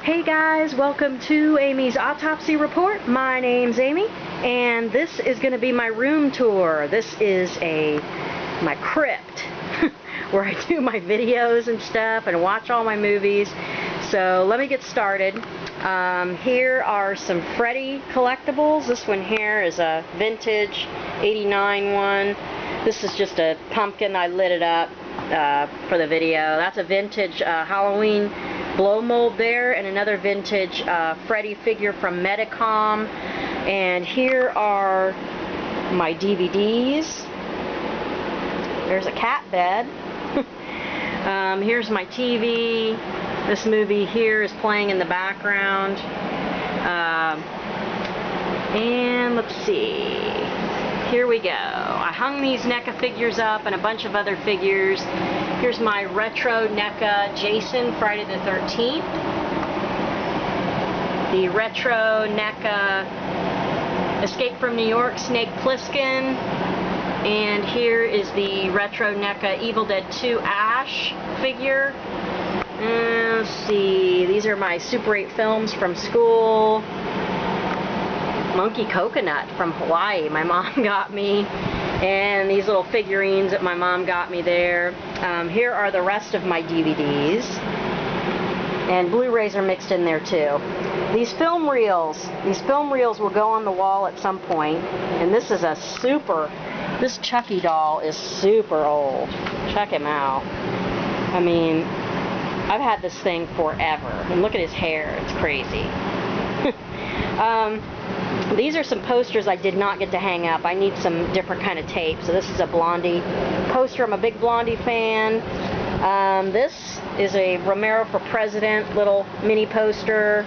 Hey guys, welcome to Amy's Autopsy Report. My name's Amy, and this is going to be my room tour. This is my crypt, where I do my videos and stuff and watch all my movies. So let me get started. Here are some Freddy collectibles. This one here is a vintage 89 one. This is just a pumpkin. I lit it up for the video. That's a vintage Halloween blow mold there, and another vintage Freddy figure from Medicom. And here are my DVDs. There's a cat bed. Here's my TV. This movie here is playing in the background. And let's see. Here we go. I hung these NECA figures up and a bunch of other figures. Here's my retro NECA Jason Friday the 13th. The retro NECA Escape from New York Snake Plissken. And here is the retro NECA Evil Dead 2 Ash figure. And let's see. These are my Super 8 films from school. Monkey Coconut from Hawaii, my mom got me, and these little figurines that my mom got me there. Here are the rest of my DVDs, and Blu-rays are mixed in there too. These film reels will go on the wall at some point, and this is this Chucky doll is super old. Check him out. I mean, I've had this thing forever, and look at his hair, it's crazy. These are some posters I did not get to hang up. I need some different kind of tape. So this is a Blondie poster. I'm a big Blondie fan. This is a Romero for President little mini poster.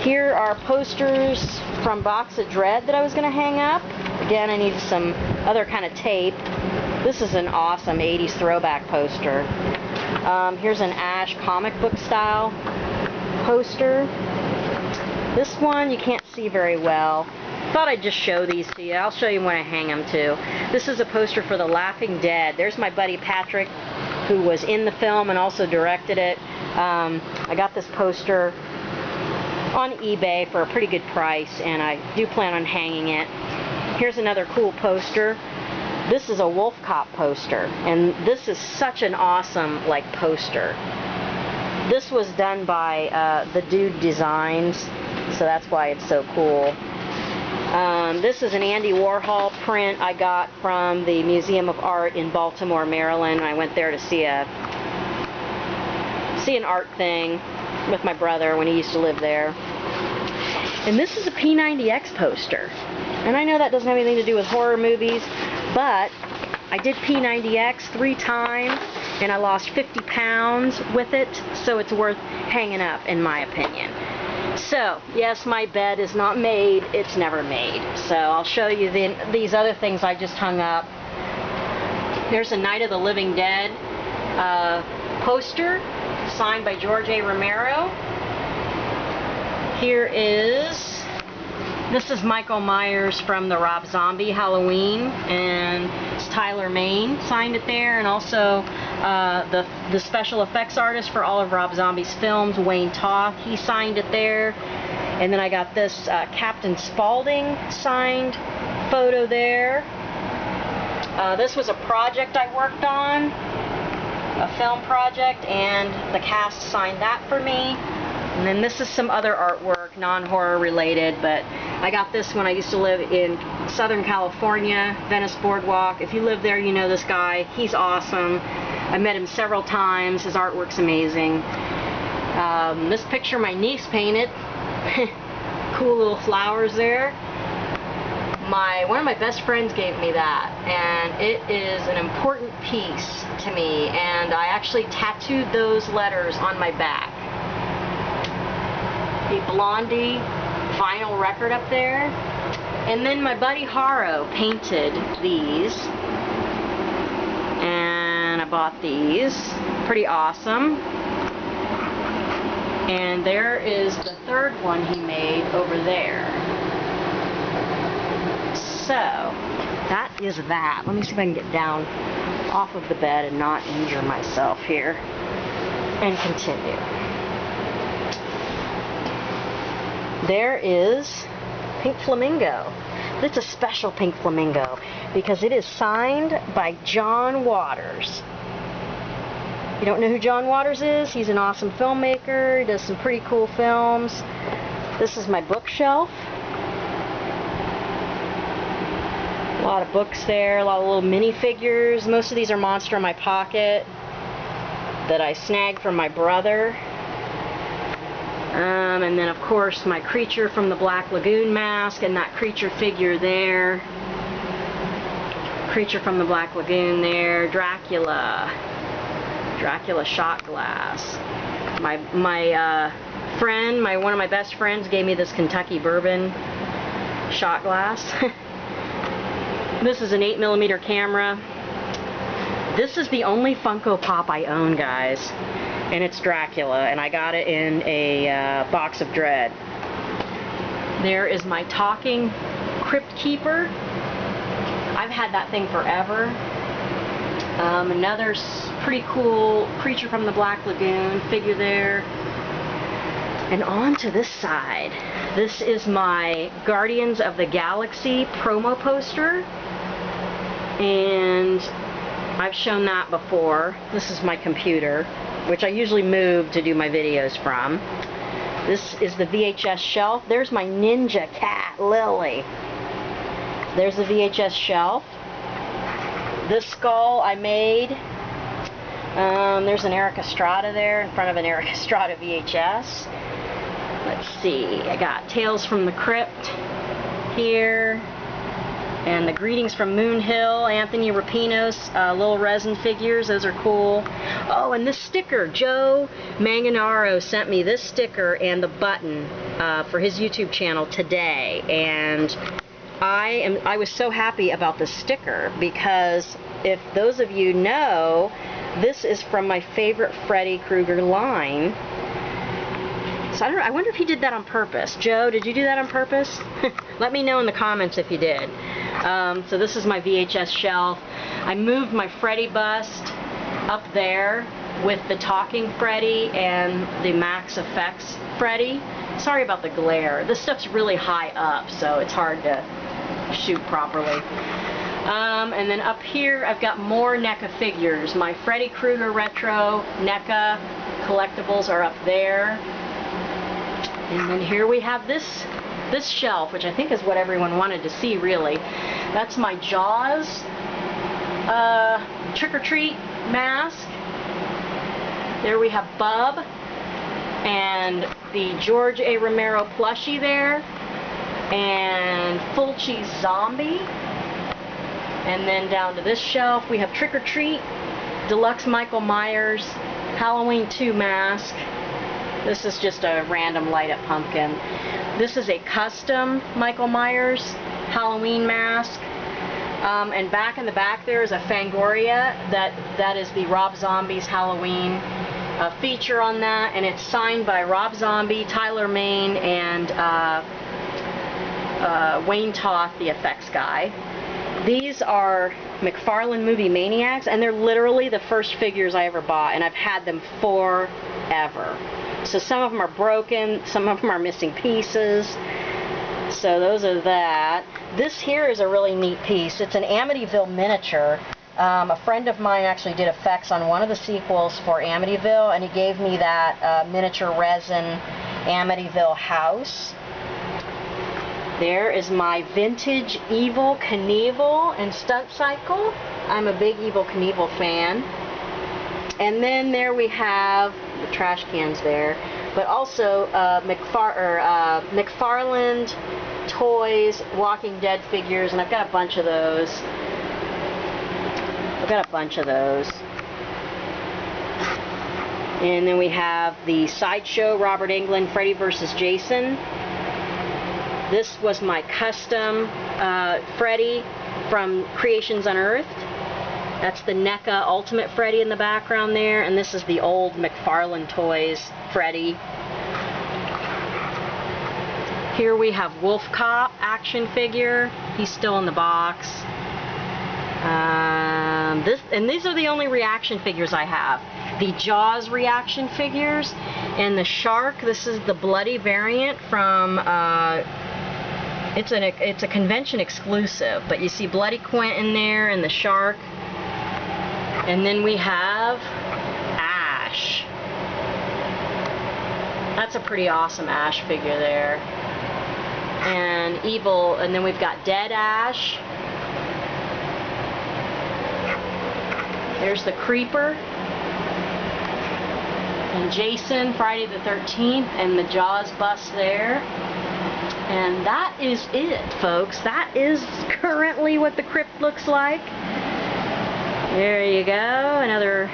Here are posters from Box of Dread that I was going to hang up. Again, I need some other kind of tape. This is an awesome 80s throwback poster. Here's an Ash comic book style poster. This one you can't see very well. Thought I'd just show these to you. I'll show you when I hang them too. This is a poster for The Laughing Dead. There's my buddy Patrick, who was in the film and also directed it. I got this poster on eBay for a pretty good price, and I do plan on hanging it. Here's another cool poster. This is a Wolf Cop poster, and this is such an awesome poster. This was done by the Dude Designs, so that's why it's so cool. This is an Andy Warhol print I got from the Museum of Art in Baltimore, Maryland. I went there to see an art thing with my brother when he used to live there. And this is a P90X poster. And I know that doesn't have anything to do with horror movies, but I did P90X 3 times, and I lost 50 pounds with it, so it's worth hanging up, in my opinion. So, yes, my bed is not made. It's never made. So I'll show you these other things I just hung up. There's a Night of the Living Dead poster signed by George A. Romero. This is Michael Myers from the Rob Zombie Halloween, and it's Tyler Main signed it there, and also the special effects artist for all of Rob Zombie's films, Wayne Toth, he signed it there. And then I got this Captain Spaulding signed photo there. This was a project I worked on, a film project, and the cast signed that for me. And then this is some other artwork, non-horror related, but I got this when I used to live in Southern California, Venice Boardwalk. If you live there, you know this guy. He's awesome. I met him several times. His artwork's amazing. This picture my niece painted. Cool little flowers there. One of my best friends gave me that, and it is an important piece to me, and I actually tattooed those letters on my back. The Blondie vinyl record up there. And then my buddy Haro painted these. And I bought these. Pretty awesome. And there is the third one he made over there. So, that is that. Let me see if I can get down off of the bed and not injure myself here. And continue. There is Pink Flamingo. It's a special Pink Flamingo because it is signed by John Waters. You don't know who John Waters is? He's an awesome filmmaker. He does some pretty cool films. This is my bookshelf. A lot of books there, a lot of little minifigures. Most of these are Monster in My Pocket that I snagged from my brother. And then of course my Creature from the Black Lagoon mask and that creature figure there. Creature from the Black Lagoon there. Dracula shot glass. My friend, one of my best friends gave me this Kentucky bourbon shot glass. This is an 8mm camera. This is the only Funko Pop I own, guys, and it's Dracula, and I got it in a box of Dread. There is my talking Crypt Keeper. I've had that thing forever. Another pretty cool Creature from the Black Lagoon figure there. And on to this side. This is my Guardians of the Galaxy promo poster. And I've shown that before. This is my computer, which I usually move to do my videos from. This is the VHS shelf. There's my ninja cat, Lily. There's the VHS shelf. This skull I made. There's an Eric Estrada there in front of an Eric Estrada VHS. Let's see, I got Tales from the Crypt here. And the Greetings from Moon Hill, Anthony Rapinoe's little resin figures. Those are cool. Oh, and this sticker. Joe Manganaro sent me this sticker and the button for his YouTube channel today. And I was so happy about this sticker because if those of you know, this is from my favorite Freddy Krueger line. So I wonder if he did that on purpose. Joe, did you do that on purpose? Let me know in the comments if you did. So this is my VHS shelf. I moved my Freddy bust up there with the talking Freddy and the Max Effects Freddy. Sorry about the glare. This stuff's really high up, so it's hard to shoot properly. And then up here I've got more NECA figures. My Freddy Krueger Retro NECA collectibles are up there. And then here we have this shelf, which I think is what everyone wanted to see, really. That's my Jaws Trick or Treat mask. There we have Bub and the George A. Romero plushie there, and Fulci's Zombie. And then down to this shelf we have Trick or Treat, Deluxe Michael Myers, Halloween 2 mask. This is just a random light-up pumpkin. This is a custom Michael Myers Halloween mask. And back in the back there is a Fangoria. That is the Rob Zombie's Halloween feature on that. And it's signed by Rob Zombie, Tyler Mane, and Wayne Toth, the effects guy. These are McFarlane Movie Maniacs, and they're literally the first figures I ever bought, and I've had them forever. So some of them are broken, some of them are missing pieces. So those are that. This here is a really neat piece. It's an Amityville miniature. A friend of mine actually did effects on one of the sequels for Amityville, and he gave me that miniature resin Amityville house. There is my vintage Evel Knievel and Stunt Cycle. I'm a big Evel Knievel fan. And then there we have the trash cans there, but also McFarlane Toys Walking Dead figures, and I've got a bunch of those. And then we have the Sideshow Robert Englund Freddy vs. Jason. This was my custom Freddy from Creations Unearthed. That's the NECA Ultimate Freddy in the background there, and this is the old McFarlane Toys Freddy. Here we have Wolf Cop action figure. He's still in the box. These are the only reaction figures I have. The Jaws reaction figures And the shark, this is the bloody variant from, it's a convention exclusive, but you see Bloody Quint in there and the shark. And then we have Ash. That's a pretty awesome Ash figure there. And Evil, and then we've got Dead Ash. There's the Creeper. And Jason, Friday the 13th, and the Jaws bust there. And that is it, folks. That is currently what the Crypt looks like. There you go. Another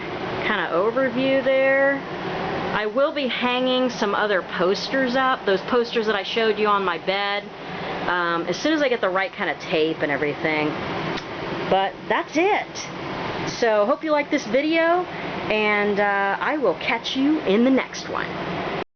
kind of overview there. I will be hanging some other posters up, those posters that I showed you on my bed, as soon as I get the right kind of tape and everything. But that's it. So hope you like this video, and I will catch you in the next one.